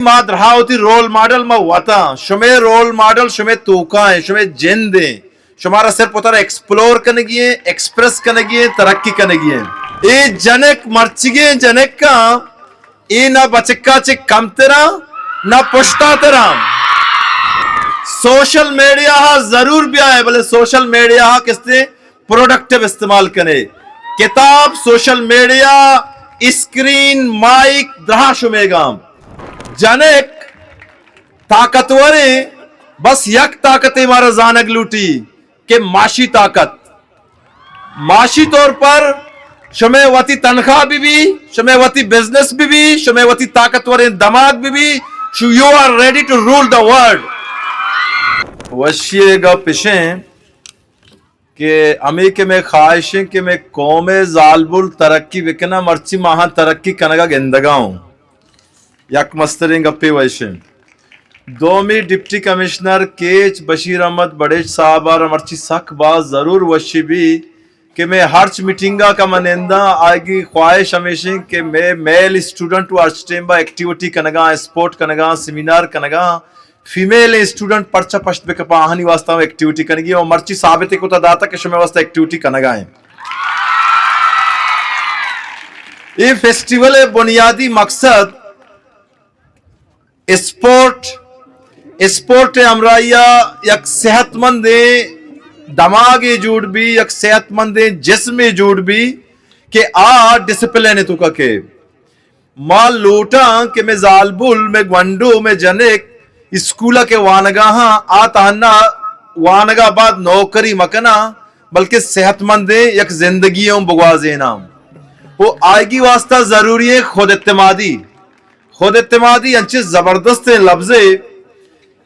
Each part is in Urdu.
ما درهاوتی رول ماڈل ما وطا شمع رول ماڈل شمع توکائیں شمع جندیں شمارا صرف پتر ایکسپلور کنگی ہیں ایکسپریس کنگی ہیں ترقی کنگی ہیں اے جنک مرچگیں جنک کا اے نہ بچکا چک کم تیرا نہ پشتا تیرا سوشل میڈیا ضرور بھی آئے بلے سوشل میڈیا کس نے پروڈکٹیو استعمال کرے کتاب سوشل میڈیا اسکرین مائک درہا شمیگام جنک طاقتوریں بس یک طاقت ہمارا زانگ لوٹی کہ معاشی طاقت معاشی طور پر شمع وتی تنخواہ بھی شمع وتی بزنس بھی شمع وتی طاقتوریں دماغ بھی you are ready to rule the world وشیے گا پیشیں کہ امی کے میں خواہشیں کہ میں قوم زالبل ترقی وکنا مرچی ماہاں ترقی کنگا گندگا ہوں یک مسترین گپے ویشیں دومی ڈپٹی کمشنر کیچ بشیر احمد بڑیچ صاحب اور مرچی سکھ باز ضرور وشی بھی کہ میں ہرچ میٹنگا کا منندہ آئے گی خواہش ہمیشہ کہ میں میل اسٹوڈنٹ و ارچٹیمبا ایکٹیوٹی کنگا اسپورٹ کنگا سیمینار کنگا فیمیل اسٹوڈنٹ پرچا پشت بے کپا آہنی واسطہ ہوں ایکٹیوٹی کنگی اور مرچی ثابت کو تا داتا کہ شمع واسطہ ایکٹیوٹی کنگا ہیں یہ فیسٹیول بنیادی مقصد اسپورٹ امرائیہ یک صحت مند دماغ جوڑ بھی یک صحت مند جسم جوڑ بھی کہ ڈسپلین تو کا کہ مال لوٹا کہ میں زالبل میں گونڈو میں جنک اسکولہ کے وانگاہاں تہنا وانگا بعد نوکری مکنا بلکہ صحت مند یک زندگیوں بگوازینا وہ آئیگی واسطہ ضروری ہے خود اعتمادی انچہ زبردست لفظ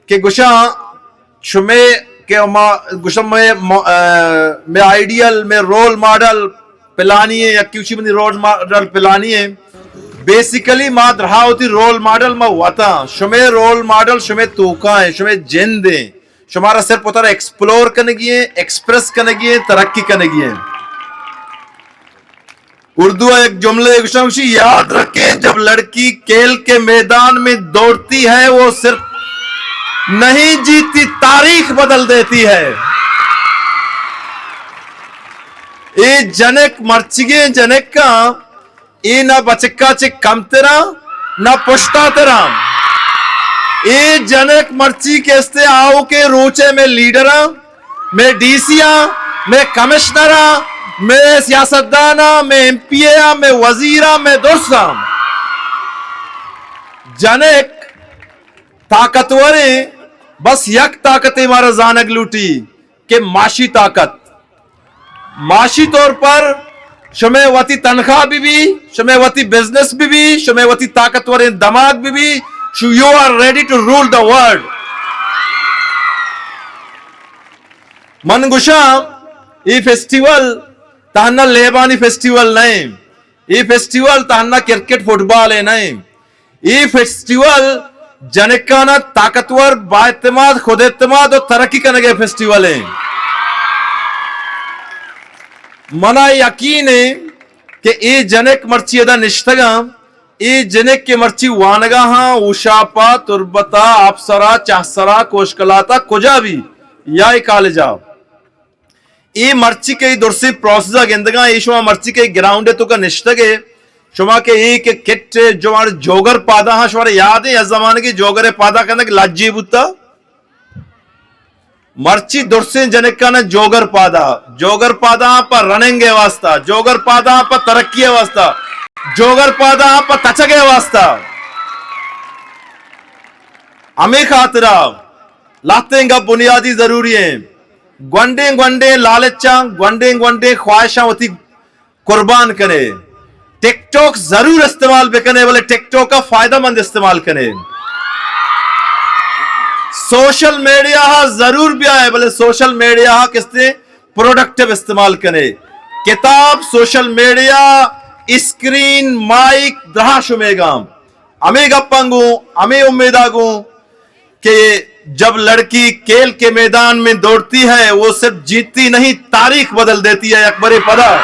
کہ گشا شمع کہ گشا میں آئیڈیل میں رول ماڈل پلانی ہے یا کیوچی بندی رول ماڈل پلانی ہے بیسیکلی ما درہاوتی رول ماڈل ما وطا شمع رول ماڈل شمع توکائیں شمع جندیں شمارا صرف پتر ایکسپلور کنگی ہیں ایکسپریس کنگی ہیں ترقی کنگی ہیں اردو ایک جملے یاد رکھیں جب لڑکی کھیل کے میدان میں دوڑتی ہے وہ صرف نہیں جیتی تاریخ بدل دیتی ہے اے جنک مرچگیں جنک کا اے نہ بچکا چک کم تیرا نہ پشتا تیرا اے جنک مرچی کیستے آؤ کے روچے میں لیڈراں میں ڈی سیاں میں کمشنراں میں سیاستدانا میں ایم پی اے میں وزیرہ میں دوستاں جنک طاقتوریں بس یک طاقت ہمارا زانگ لوٹی کہ معاشی طاقت معاشی طور پر شمع وتی تنخواہ بھی شمع وتی بزنس بھی شمع وتی طاقتوریں دماغ بھی you are ready to rule the world منگوشا یہ فیسٹیول تہنا لیبانی فیسٹیول نہیں یہ فیسٹیول تہنا کرکٹ فٹ بال ہے نہیں یہ فیسٹیول جنکانا طاقتور با اعتماد خود اعتماد اور ترقی کرنے گئے فیسٹیول ہیں منا یقین ہے کہ یہ جنک مرچی ادا نشتگا یہ جنک کے مرچی وانگاہاں اوشاپا تربتا آپسرا چاہسرا کوشکلاتا کجا بھی یا کالجا یہ مرچی کے درسی پروسیسا گندگاں یہ شما مرچی کے گراؤنڈ تو کا نشتگے شما کے ایک کٹ جو ہمارے جوگر پادا ہاں شما یاد ہے اس زمانے کی جوگر پادا کرنے کے لاجی بوتا مرچی درسیں جنکانا جوگر پادا پر رننگے واسطہ جوگر پادا پر ترقی واسطہ جوگر پادا پر تچگے واسطہ ہمیں خاطرہ لاتے گا بنیادی ضروری ہیں گونڈے لالچاں گونڈے خواہشاں ہوتی قربان کرے ٹک ٹاک ضرور استعمال بھی کرنے والے ٹک ٹاک کا فائدہ مند استعمال کرے سوشل میڈیا ضرور بھی آئے بلے سوشل میڈیا کس نے پروڈکٹیو استعمال کرے کتاب سوشل میڈیا اسکرین مائک درہا شمیگام ہمیں گپنگوں ہمیں امیداگوں کہ جب لڑکی کھیل کے میدان میں دوڑتی ہے وہ صرف جیتتی نہیں تاریخ بدل دیتی ہے اکبر پدا